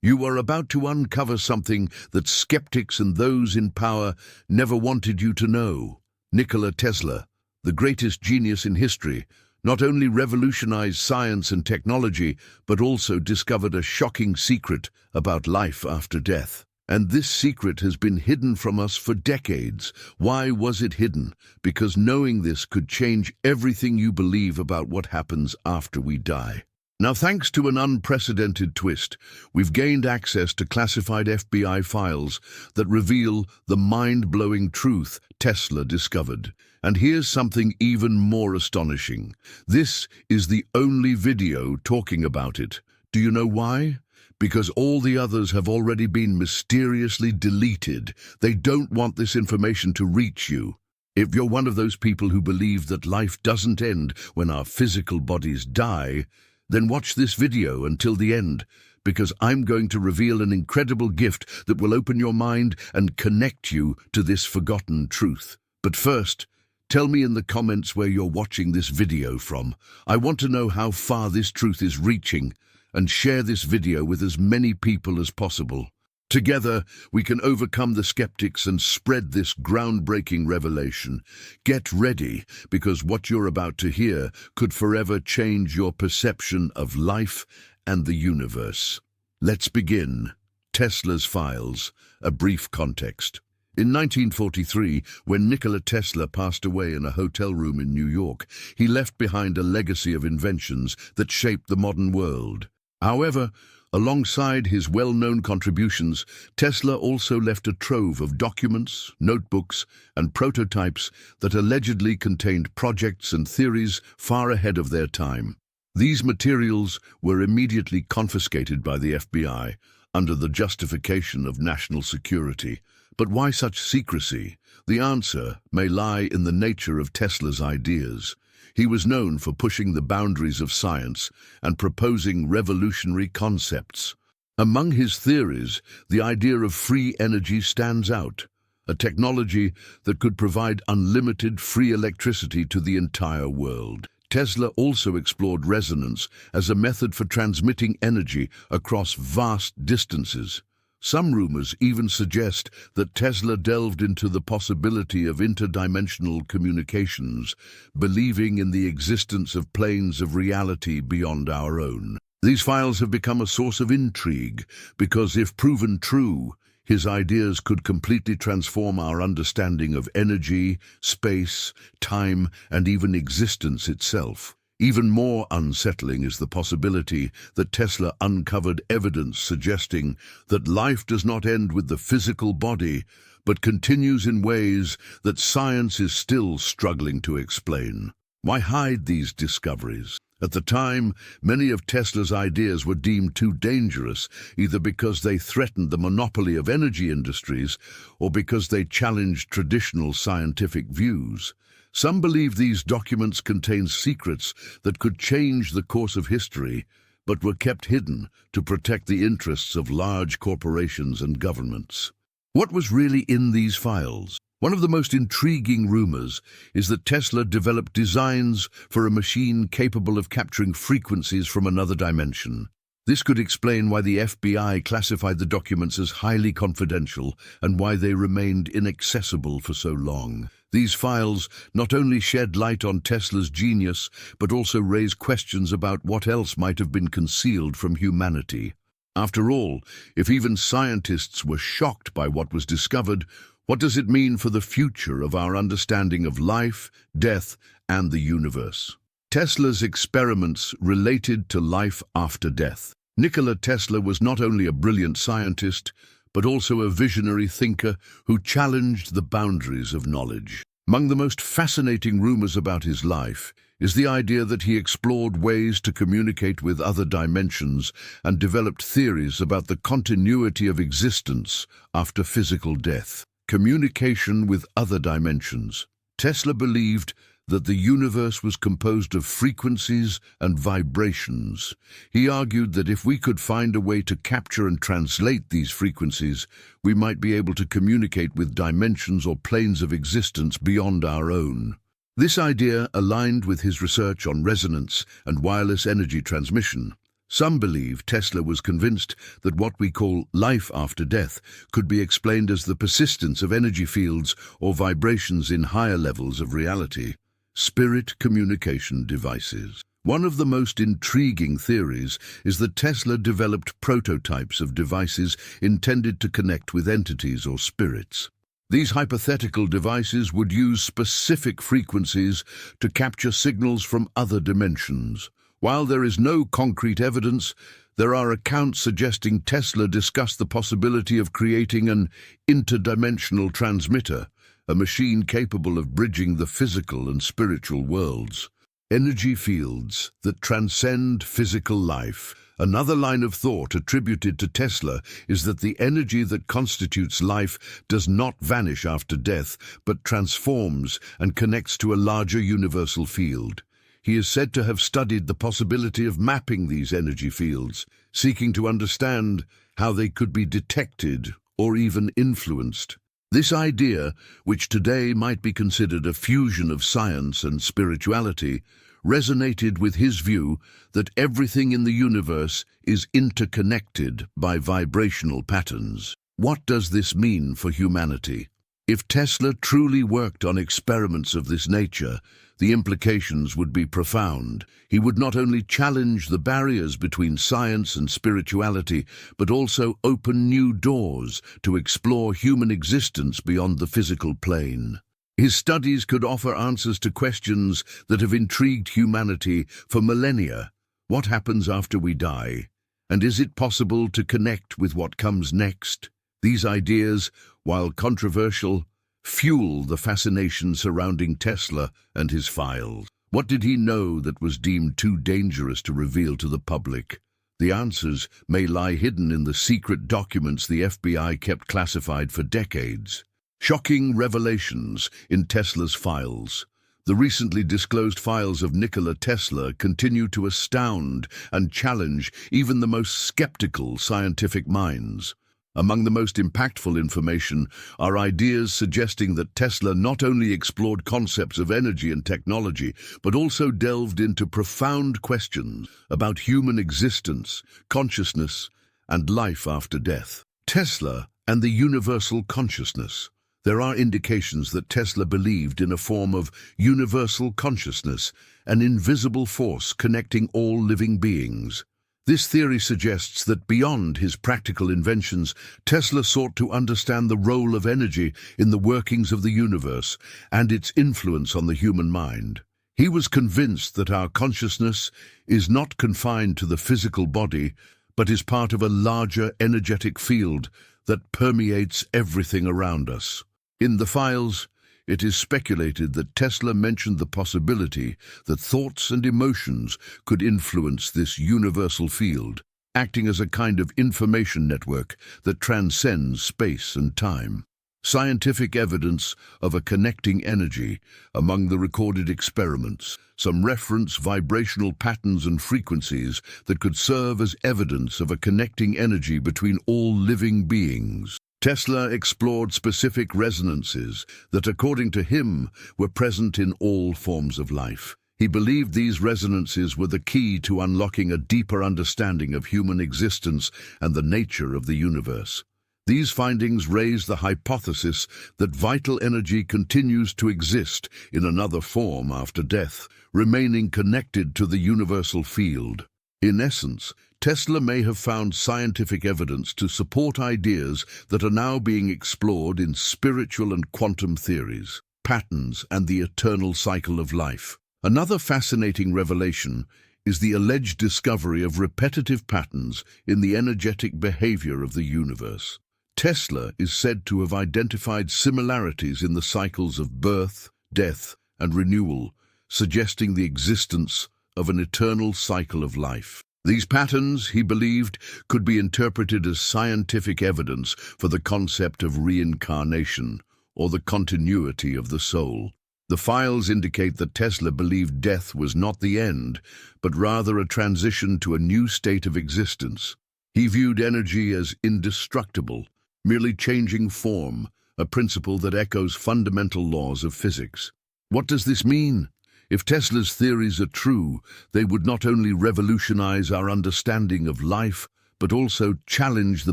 You are about to uncover something that skeptics and those in power never wanted you to know. Nikola Tesla, the greatest genius in history, not only revolutionized science and technology, but also discovered a shocking secret about life after death. And this secret has been hidden from us for decades. Why was it hidden? Because knowing this could change everything you believe about what happens after we die. Now, thanks to an unprecedented twist, we've gained access to classified FBI files that reveal the mind-blowing truth Tesla discovered. And here's something even more astonishing. This is the only video talking about it. Do you know why? Because all the others have already been mysteriously deleted. They don't want this information to reach you. If you're one of those people who believe that life doesn't end when our physical bodies die, then watch this video until the end, because I'm going to reveal an incredible gift that will open your mind and connect you to this forgotten truth. But first, tell me in the comments where you're watching this video from. I want to know how far this truth is reaching, and share this video with as many people as possible. Together, we can overcome the skeptics and spread this groundbreaking revelation. Get ready, because what you're about to hear could forever change your perception of life and the universe. Let's begin. Tesla's files, a brief context. In 1943, when Nikola Tesla passed away in a hotel room in New York, he left behind a legacy of inventions that shaped the modern world. However, alongside his well-known contributions, Tesla also left a trove of documents, notebooks, and prototypes that allegedly contained projects and theories far ahead of their time. These materials were immediately confiscated by the FBI under the justification of national security. But why such secrecy? The answer may lie in the nature of Tesla's ideas. He was known for pushing the boundaries of science and proposing revolutionary concepts. Among his theories, the idea of free energy stands out, a technology that could provide unlimited free electricity to the entire world. Tesla also explored resonance as a method for transmitting energy across vast distances. Some rumors even suggest that Tesla delved into the possibility of interdimensional communications, believing in the existence of planes of reality beyond our own. These files have become a source of intrigue because, if proven true, his ideas could completely transform our understanding of energy, space, time, and even existence itself. Even more unsettling is the possibility that Tesla uncovered evidence suggesting that life does not end with the physical body, but continues in ways that science is still struggling to explain. Why hide these discoveries? At the time, many of Tesla's ideas were deemed too dangerous, either because they threatened the monopoly of energy industries or because they challenged traditional scientific views. Some believe these documents contain secrets that could change the course of history, but were kept hidden to protect the interests of large corporations and governments. What was really in these files? One of the most intriguing rumors is that Tesla developed designs for a machine capable of capturing frequencies from another dimension. This could explain why the FBI classified the documents as highly confidential and why they remained inaccessible for so long. These files not only shed light on Tesla's genius, but also raise questions about what else might have been concealed from humanity. After all, if even scientists were shocked by what was discovered, what does it mean for the future of our understanding of life, death, and the universe? Tesla's experiments related to life after death. Nikola Tesla was not only a brilliant scientist, but also a visionary thinker who challenged the boundaries of knowledge. Among the most fascinating rumors about his life is the idea that he explored ways to communicate with other dimensions and developed theories about the continuity of existence after physical death. Communication with other dimensions. Tesla believed that the universe was composed of frequencies and vibrations. He argued that if we could find a way to capture and translate these frequencies, we might be able to communicate with dimensions or planes of existence beyond our own. This idea aligned with his research on resonance and wireless energy transmission. Some believe Tesla was convinced that what we call life after death could be explained as the persistence of energy fields or vibrations in higher levels of reality. Spirit communication devices. One of the most intriguing theories is that Tesla developed prototypes of devices intended to connect with entities or spirits. These hypothetical devices would use specific frequencies to capture signals from other dimensions. While there is no concrete evidence, there are accounts suggesting Tesla discussed the possibility of creating an interdimensional transmitter, a machine capable of bridging the physical and spiritual worlds. Energy fields that transcend physical life. Another line of thought attributed to Tesla is that the energy that constitutes life does not vanish after death, but transforms and connects to a larger universal field. He is said to have studied the possibility of mapping these energy fields, seeking to understand how they could be detected or even influenced. This idea, which today might be considered a fusion of science and spirituality, resonated with his view that everything in the universe is interconnected by vibrational patterns. What does this mean for humanity? If Tesla truly worked on experiments of this nature, the implications would be profound. He would not only challenge the barriers between science and spirituality, but also open new doors to explore human existence beyond the physical plane. His studies could offer answers to questions that have intrigued humanity for millennia. What happens after we die? And is it possible to connect with what comes next? These ideas, while controversial, fuel the fascination surrounding Tesla and his files. What did he know that was deemed too dangerous to reveal to the public? The answers may lie hidden in the secret documents the FBI kept classified for decades. Shocking revelations in Tesla's files. The recently disclosed files of Nikola Tesla continue to astound and challenge even the most skeptical scientific minds. Among the most impactful information are ideas suggesting that Tesla not only explored concepts of energy and technology, but also delved into profound questions about human existence, consciousness, and life after death. Tesla and the universal consciousness. There are indications that Tesla believed in a form of universal consciousness, an invisible force connecting all living beings. This theory suggests that beyond his practical inventions, Tesla sought to understand the role of energy in the workings of the universe and its influence on the human mind. He was convinced that our consciousness is not confined to the physical body, but is part of a larger energetic field that permeates everything around us. In the files, it is speculated that Tesla mentioned the possibility that thoughts and emotions could influence this universal field, acting as a kind of information network that transcends space and time. Scientific evidence of a connecting energy among the recorded experiments. Some reference vibrational patterns and frequencies that could serve as evidence of a connecting energy between all living beings. Tesla explored specific resonances that, according to him, were present in all forms of life. He believed these resonances were the key to unlocking a deeper understanding of human existence and the nature of the universe. These findings raise the hypothesis that vital energy continues to exist in another form after death, remaining connected to the universal field. In essence, Tesla may have found scientific evidence to support ideas that are now being explored in spiritual and quantum theories, patterns, and the eternal cycle of life. Another fascinating revelation is the alleged discovery of repetitive patterns in the energetic behavior of the universe. Tesla is said to have identified similarities in the cycles of birth, death, and renewal, suggesting the existence of an eternal cycle of life. These patterns, he believed, could be interpreted as scientific evidence for the concept of reincarnation, or the continuity of the soul. The files indicate that Tesla believed death was not the end, but rather a transition to a new state of existence. He viewed energy as indestructible, merely changing form, a principle that echoes fundamental laws of physics. What does this mean? If Tesla's theories are true, they would not only revolutionize our understanding of life, but also challenge the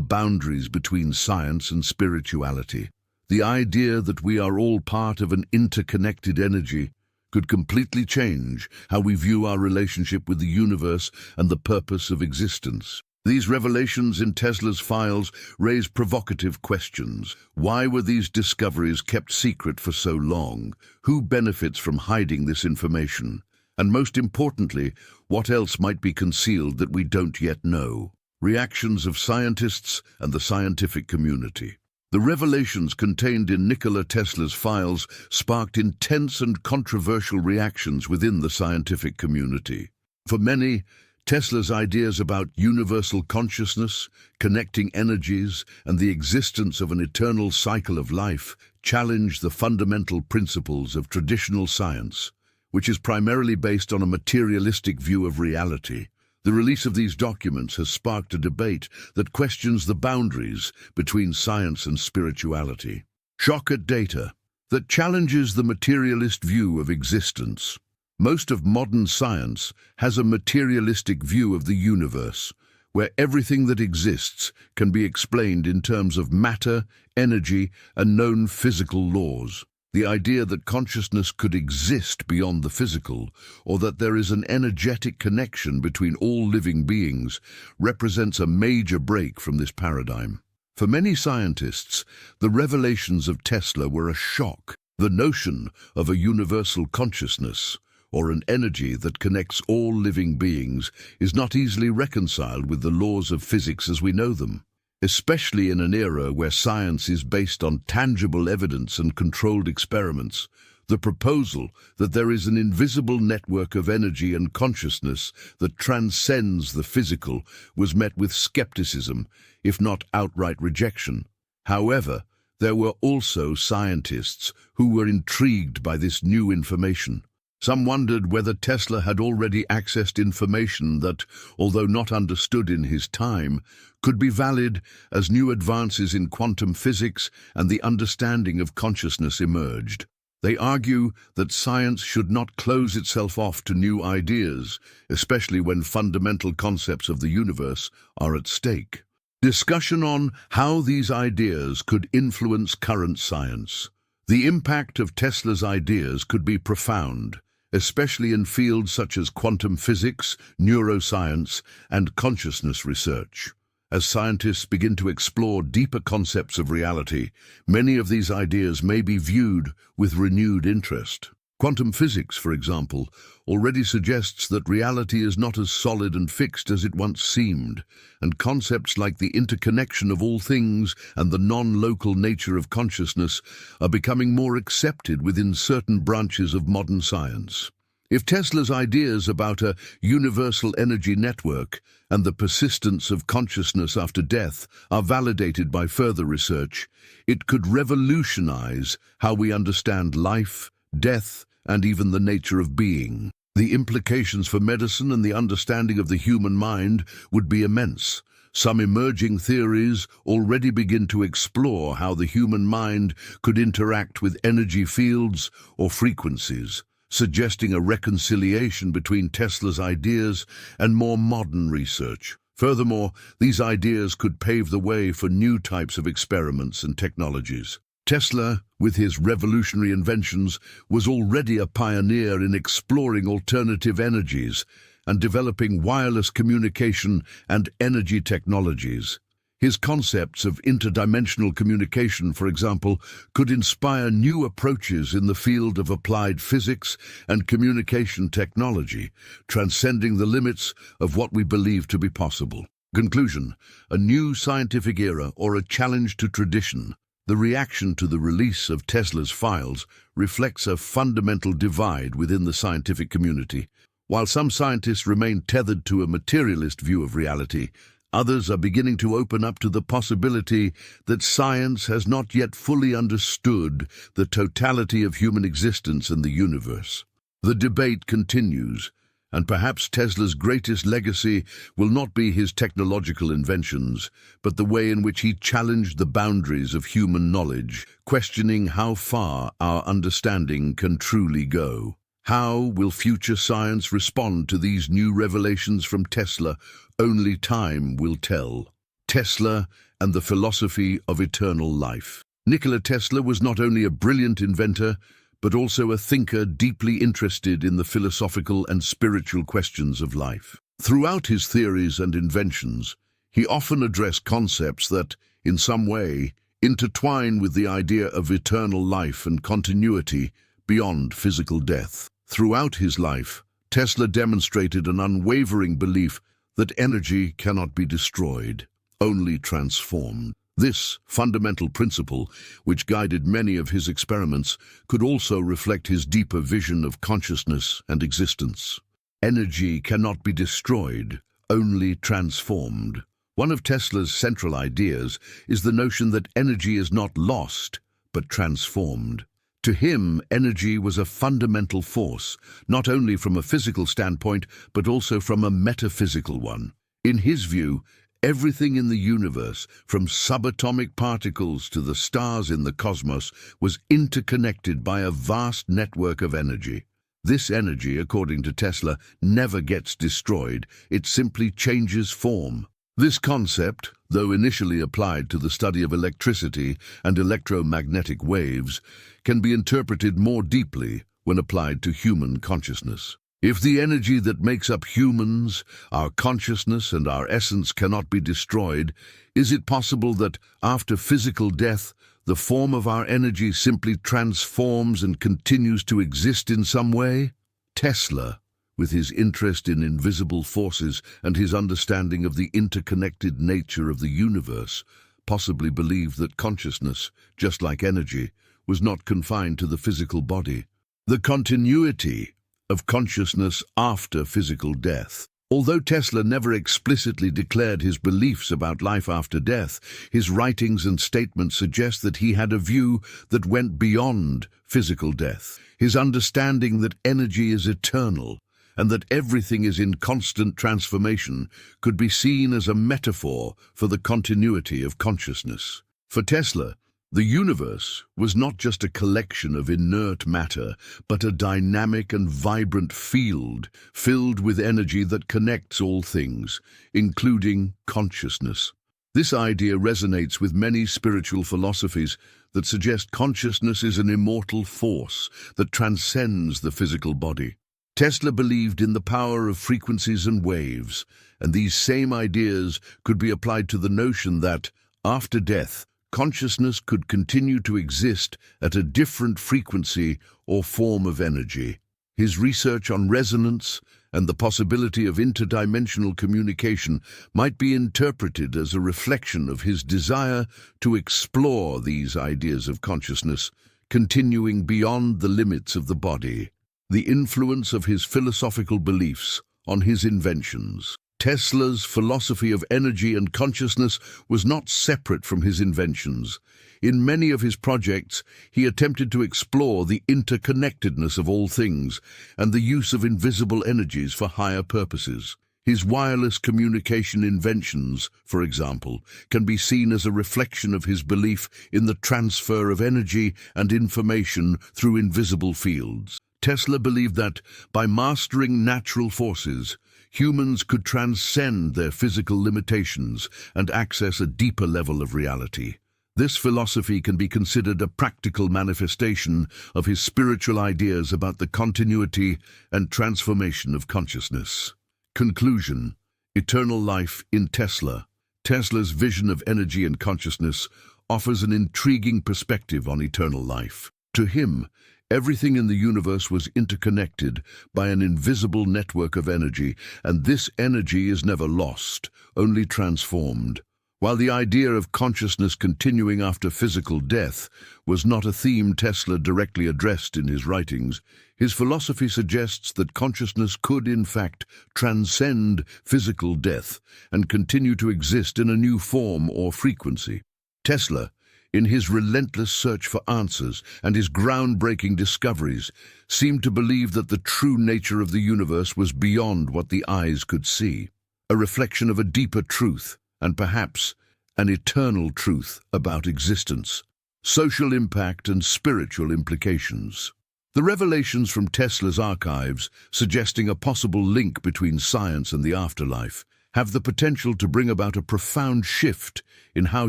boundaries between science and spirituality. The idea that we are all part of an interconnected energy could completely change how we view our relationship with the universe and the purpose of existence. These revelations in Tesla's files raise provocative questions. Why were these discoveries kept secret for so long? Who benefits from hiding this information? And most importantly, what else might be concealed that we don't yet know? Reactions of scientists and the scientific community. The revelations contained in Nikola Tesla's files sparked intense and controversial reactions within the scientific community. For many, Tesla's ideas about universal consciousness, connecting energies, and the existence of an eternal cycle of life challenge the fundamental principles of traditional science, which is primarily based on a materialistic view of reality. The release of these documents has sparked a debate that questions the boundaries between science and spirituality. Shock at data that challenges the materialist view of existence. Most of modern science has a materialistic view of the universe, where everything that exists can be explained in terms of matter, energy, and known physical laws. The idea that consciousness could exist beyond the physical, or that there is an energetic connection between all living beings, represents a major break from this paradigm. For many scientists, the revelations of Tesla were a shock. The notion of a universal consciousness, or an energy that connects all living beings, is not easily reconciled with the laws of physics as we know them. Especially in an era where science is based on tangible evidence and controlled experiments, the proposal that there is an invisible network of energy and consciousness that transcends the physical was met with skepticism, if not outright rejection. However, there were also scientists who were intrigued by this new information. Some wondered whether Tesla had already accessed information that, although not understood in his time, could be valid as new advances in quantum physics and the understanding of consciousness emerged. They argue that science should not close itself off to new ideas, especially when fundamental concepts of the universe are at stake. Discussion on how these ideas could influence current science. The impact of Tesla's ideas could be profound, especially in fields such as quantum physics, neuroscience, and consciousness research. As scientists begin to explore deeper concepts of reality, many of these ideas may be viewed with renewed interest. Quantum physics, for example, already suggests that reality is not as solid and fixed as it once seemed, and concepts like the interconnection of all things and the non-local nature of consciousness are becoming more accepted within certain branches of modern science. If Tesla's ideas about a universal energy network and the persistence of consciousness after death are validated by further research, it could revolutionize how we understand life, death, and even the nature of being. The implications for medicine and the understanding of the human mind would be immense. Some emerging theories already begin to explore how the human mind could interact with energy fields or frequencies, suggesting a reconciliation between Tesla's ideas and more modern research. Furthermore, these ideas could pave the way for new types of experiments and technologies. Tesla, with his revolutionary inventions, was already a pioneer in exploring alternative energies and developing wireless communication and energy technologies. His concepts of interdimensional communication, for example, could inspire new approaches in the field of applied physics and communication technology, transcending the limits of what we believe to be possible. Conclusion: a new scientific era or a challenge to tradition. The reaction to the release of Tesla's files reflects a fundamental divide within the scientific community. While some scientists remain tethered to a materialist view of reality, others are beginning to open up to the possibility that science has not yet fully understood the totality of human existence and the universe. The debate continues, and perhaps Tesla's greatest legacy will not be his technological inventions, but the way in which he challenged the boundaries of human knowledge, questioning how far our understanding can truly go. How will future science respond to these new revelations from Tesla? Only time will tell. Tesla and the philosophy of eternal life. Nikola Tesla was not only a brilliant inventor, but also a thinker deeply interested in the philosophical and spiritual questions of life. Throughout his theories and inventions, he often addressed concepts that, in some way, intertwine with the idea of eternal life and continuity beyond physical death. Throughout his life, Tesla demonstrated an unwavering belief that energy cannot be destroyed, only transformed. This fundamental principle, which guided many of his experiments, could also reflect his deeper vision of consciousness and existence. Energy cannot be destroyed, only transformed. One of Tesla's central ideas is the notion that energy is not lost, but transformed. To him, energy was a fundamental force, not only from a physical standpoint, but also from a metaphysical one. In his view, everything in the universe, from subatomic particles to the stars in the cosmos, was interconnected by a vast network of energy. This energy, according to Tesla, never gets destroyed, it simply changes form. This concept, though initially applied to the study of electricity and electromagnetic waves, can be interpreted more deeply when applied to human consciousness. If the energy that makes up humans, our consciousness and our essence cannot be destroyed, is it possible that, after physical death, the form of our energy simply transforms and continues to exist in some way? Tesla, with his interest in invisible forces and his understanding of the interconnected nature of the universe, possibly believed that consciousness, just like energy, was not confined to the physical body. The continuity of consciousness after physical death. Although Tesla never explicitly declared his beliefs about life after death, his writings and statements suggest that he had a view that went beyond physical death. His understanding that energy is eternal and that everything is in constant transformation could be seen as a metaphor for the continuity of consciousness. For Tesla, the universe was not just a collection of inert matter, but a dynamic and vibrant field filled with energy that connects all things, including consciousness. This idea resonates with many spiritual philosophies that suggest consciousness is an immortal force that transcends the physical body. Tesla believed in the power of frequencies and waves, and these same ideas could be applied to the notion that, after death, consciousness could continue to exist at a different frequency or form of energy. His research on resonance and the possibility of interdimensional communication might be interpreted as a reflection of his desire to explore these ideas of consciousness, continuing beyond the limits of the body. The influence of his philosophical beliefs on his inventions. Tesla's philosophy of energy and consciousness was not separate from his inventions. In many of his projects, he attempted to explore the interconnectedness of all things and the use of invisible energies for higher purposes. His wireless communication inventions, for example, can be seen as a reflection of his belief in the transfer of energy and information through invisible fields. Tesla believed that, by mastering natural forces, humans could transcend their physical limitations and access a deeper level of reality. This philosophy can be considered a practical manifestation of his spiritual ideas about the continuity and transformation of consciousness. Conclusion: eternal life in Tesla. Tesla's vision of energy and consciousness offers an intriguing perspective on eternal life. To him, everything in the universe was interconnected by an invisible network of energy, and this energy is never lost, only transformed. While the idea of consciousness continuing after physical death was not a theme Tesla directly addressed in his writings, his philosophy suggests that consciousness could, in fact, transcend physical death and continue to exist in a new form or frequency. Tesla, in his relentless search for answers and his groundbreaking discoveries, seemed to believe that the true nature of the universe was beyond what the eyes could see, a reflection of a deeper truth, and perhaps an eternal truth about existence, social impact and spiritual implications. The revelations from Tesla's archives, suggesting a possible link between science and the afterlife, have the potential to bring about a profound shift in how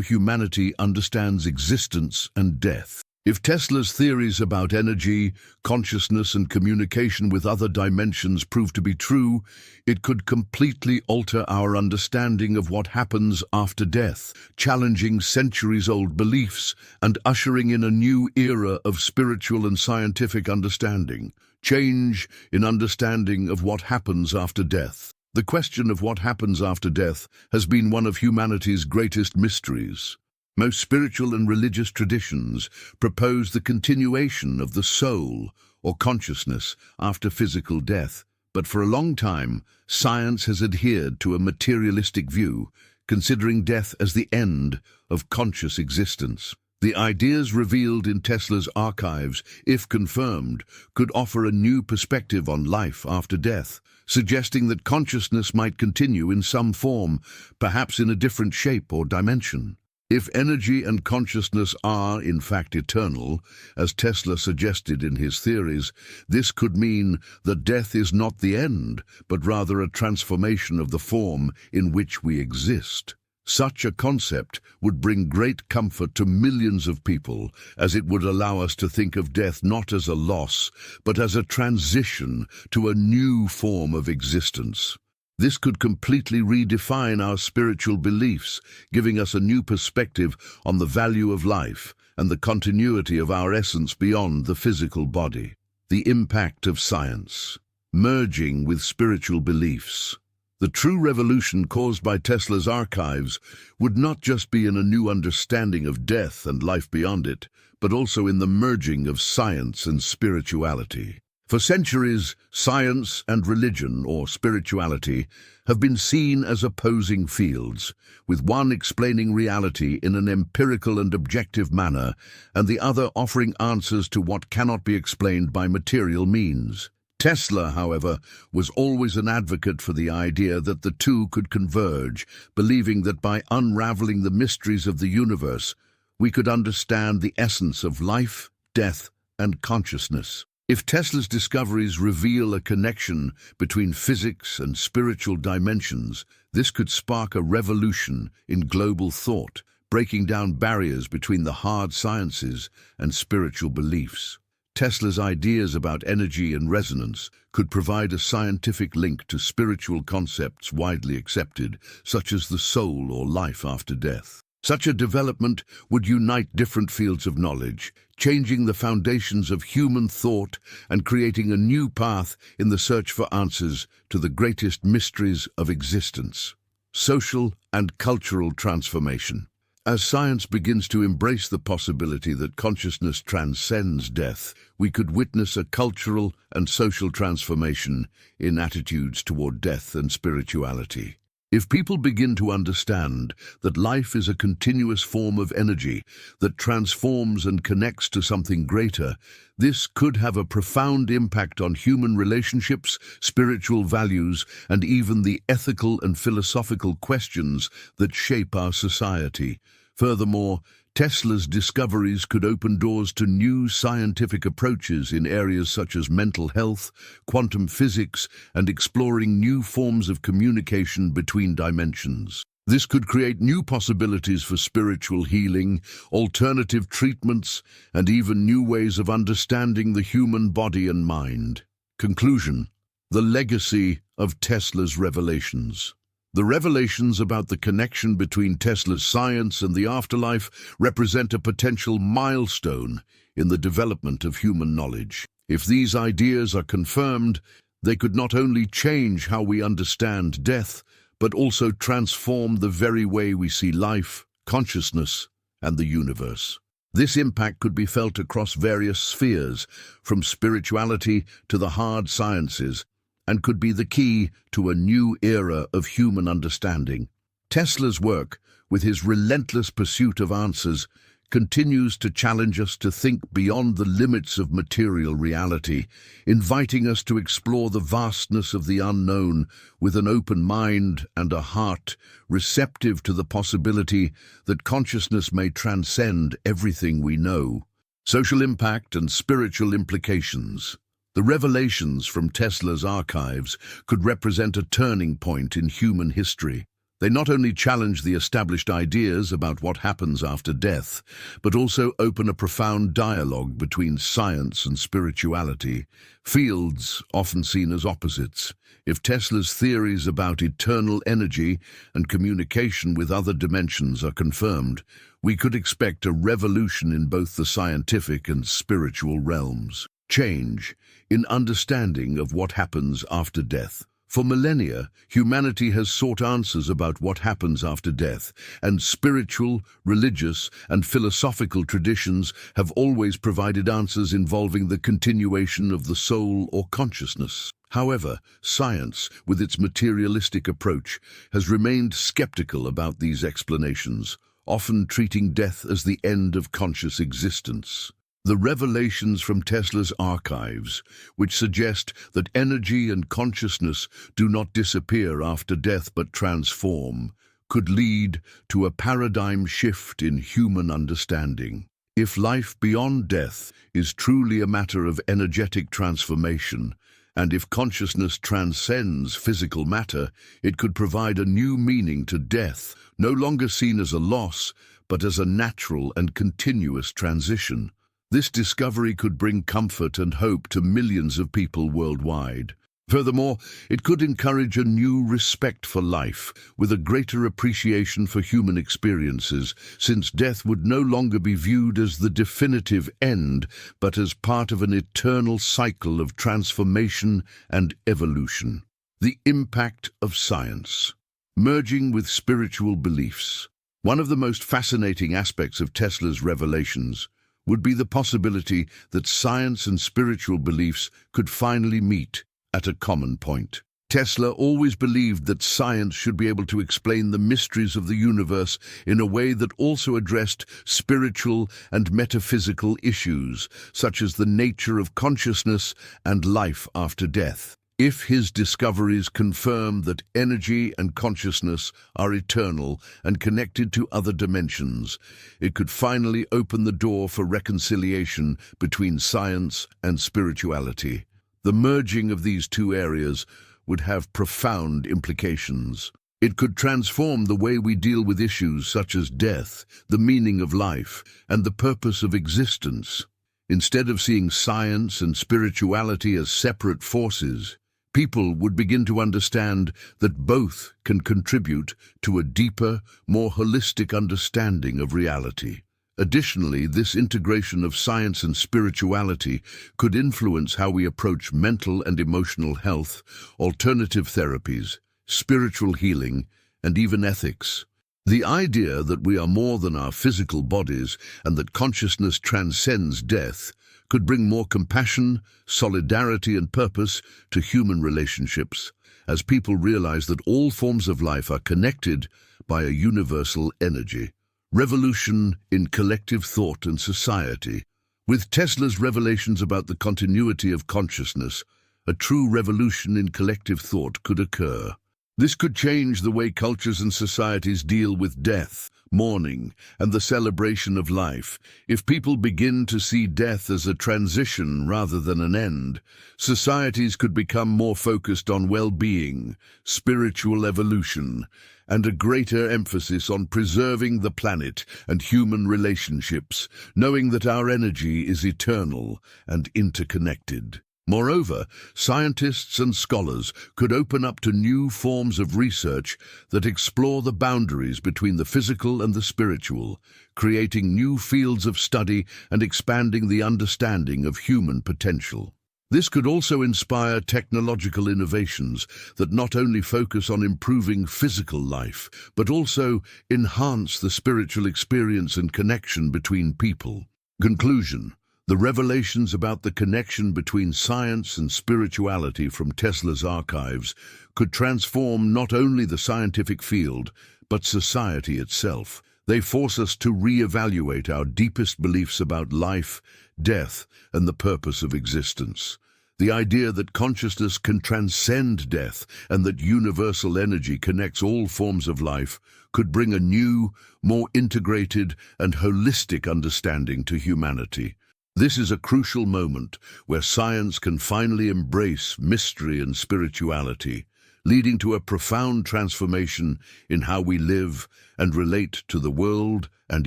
humanity understands existence and death. If Tesla's theories about energy, consciousness, and communication with other dimensions prove to be true, it could completely alter our understanding of what happens after death, challenging centuries-old beliefs and ushering in a new era of spiritual and scientific understanding. Change in understanding of what happens after death. The question of what happens after death has been one of humanity's greatest mysteries. Most spiritual and religious traditions propose the continuation of the soul or consciousness after physical death, but for a long time, science has adhered to a materialistic view, considering death as the end of conscious existence. The ideas revealed in Tesla's archives, if confirmed, could offer a new perspective on life after death, suggesting that consciousness might continue in some form, perhaps in a different shape or dimension. If energy and consciousness are, in fact, eternal, as Tesla suggested in his theories, this could mean that death is not the end, but rather a transformation of the form in which we exist. Such a concept would bring great comfort to millions of people, as it would allow us to think of death not as a loss, but as a transition to a new form of existence. This could completely redefine our spiritual beliefs, giving us a new perspective on the value of life and the continuity of our essence beyond the physical body. The impact of science, merging with spiritual beliefs. The true revolution caused by Tesla's archives would not just be in a new understanding of death and life beyond it, but also in the merging of science and spirituality. For centuries, science and religion, or spirituality, have been seen as opposing fields, with one explaining reality in an empirical and objective manner, and the other offering answers to what cannot be explained by material means. Tesla, however, was always an advocate for the idea that the two could converge, believing that by unraveling the mysteries of the universe, we could understand the essence of life, death, and consciousness. If Tesla's discoveries reveal a connection between physics and spiritual dimensions, this could spark a revolution in global thought, breaking down barriers between the hard sciences and spiritual beliefs. Tesla's ideas about energy and resonance could provide a scientific link to spiritual concepts widely accepted, such as the soul or life after death. Such a development would unite different fields of knowledge, changing the foundations of human thought and creating a new path in the search for answers to the greatest mysteries of existence. Social and cultural transformation. As science begins to embrace the possibility that consciousness transcends death, we could witness a cultural and social transformation in attitudes toward death and spirituality. If people begin to understand that life is a continuous form of energy that transforms and connects to something greater, this could have a profound impact on human relationships, spiritual values, and even the ethical and philosophical questions that shape our society. Furthermore, Tesla's discoveries could open doors to new scientific approaches in areas such as mental health, quantum physics, and exploring new forms of communication between dimensions. This could create new possibilities for spiritual healing, alternative treatments, and even new ways of understanding the human body and mind. Conclusion: the legacy of Tesla's revelations. The revelations about the connection between Tesla's science and the afterlife represent a potential milestone in the development of human knowledge. If these ideas are confirmed, they could not only change how we understand death, but also transform the very way we see life, consciousness, and the universe. This impact could be felt across various spheres, from spirituality to the hard sciences, and could be the key to a new era of human understanding. Tesla's work, with his relentless pursuit of answers, continues to challenge us to think beyond the limits of material reality, inviting us to explore the vastness of the unknown with an open mind and a heart receptive to the possibility that consciousness may transcend everything we know. Social impact and spiritual implications. The revelations from Tesla's archives could represent a turning point in human history. They not only challenge the established ideas about what happens after death, but also open a profound dialogue between science and spirituality, fields often seen as opposites. If Tesla's theories about eternal energy and communication with other dimensions are confirmed, we could expect a revolution in both the scientific and spiritual realms. Change in understanding of what happens after death. For millennia, humanity has sought answers about what happens after death, and spiritual, religious, and philosophical traditions have always provided answers involving the continuation of the soul or consciousness. However, science, with its materialistic approach, has remained skeptical about these explanations, often treating death as the end of conscious existence. The revelations from Tesla's archives, which suggest that energy and consciousness do not disappear after death but transform, could lead to a paradigm shift in human understanding. If life beyond death is truly a matter of energetic transformation, and if consciousness transcends physical matter, it could provide a new meaning to death, no longer seen as a loss, but as a natural and continuous transition. This discovery could bring comfort and hope to millions of people worldwide. Furthermore, it could encourage a new respect for life, with a greater appreciation for human experiences, since death would no longer be viewed as the definitive end, but as part of an eternal cycle of transformation and evolution. The impact of science. Merging with spiritual beliefs. One of the most fascinating aspects of Tesla's revelations would be the possibility that science and spiritual beliefs could finally meet at a common point. Tesla always believed that science should be able to explain the mysteries of the universe in a way that also addressed spiritual and metaphysical issues, such as the nature of consciousness and life after death. If his discoveries confirm that energy and consciousness are eternal and connected to other dimensions, it could finally open the door for reconciliation between science and spirituality. The merging of these two areas would have profound implications. It could transform the way we deal with issues such as death, the meaning of life, and the purpose of existence. Instead of seeing science and spirituality as separate forces, people would begin to understand that both can contribute to a deeper, more holistic understanding of reality. Additionally, this integration of science and spirituality could influence how we approach mental and emotional health, alternative therapies, spiritual healing, and even ethics. The idea that we are more than our physical bodies and that consciousness transcends death could bring more compassion, solidarity, and purpose to human relationships, as people realize that all forms of life are connected by a universal energy. Revolution in collective thought and society. With Tesla's revelations about the continuity of consciousness, a true revolution in collective thought could occur. This could change the way cultures and societies deal with death, mourning, and the celebration of life. If people begin to see death as a transition rather than an end, societies could become more focused on well-being, spiritual evolution, and a greater emphasis on preserving the planet and human relationships, knowing that our energy is eternal and interconnected. Moreover, scientists and scholars could open up to new forms of research that explore the boundaries between the physical and the spiritual, creating new fields of study and expanding the understanding of human potential. This could also inspire technological innovations that not only focus on improving physical life, but also enhance the spiritual experience and connection between people. Conclusion. The revelations about the connection between science and spirituality from Tesla's archives could transform not only the scientific field, but society itself. They force us to re-evaluate our deepest beliefs about life, death, and the purpose of existence. The idea that consciousness can transcend death and that universal energy connects all forms of life could bring a new, more integrated and holistic understanding to humanity. This is a crucial moment where science can finally embrace mystery and spirituality, leading to a profound transformation in how we live and relate to the world and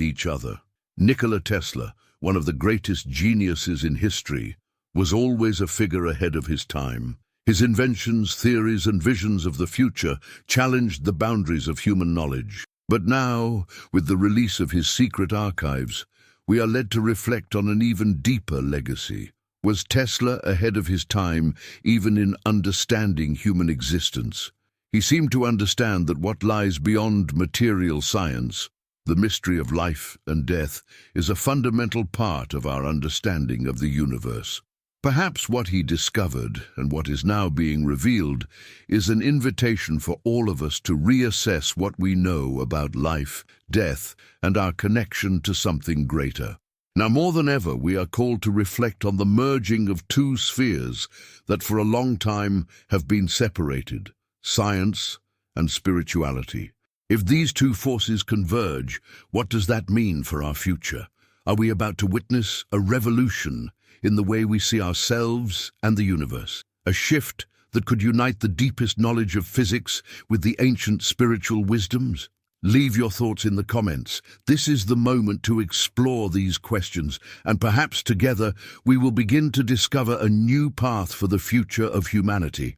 each other. Nikola Tesla, one of the greatest geniuses in history, was always a figure ahead of his time. His inventions, theories, and visions of the future challenged the boundaries of human knowledge. But now, with the release of his secret archives, we are led to reflect on an even deeper legacy. Was Tesla ahead of his time, even in understanding human existence? He seemed to understand that what lies beyond material science, the mystery of life and death, is a fundamental part of our understanding of the universe. Perhaps what he discovered, and what is now being revealed, is an invitation for all of us to reassess what we know about life, death, and our connection to something greater. Now more than ever, we are called to reflect on the merging of two spheres that for a long time have been separated: science and spirituality. If these two forces converge, what does that mean for our future? Are we about to witness a revolution in the way we see ourselves and the universe? A shift that could unite the deepest knowledge of physics with the ancient spiritual wisdoms? Leave your thoughts in the comments. This is the moment to explore these questions, and perhaps together we will begin to discover a new path for the future of humanity.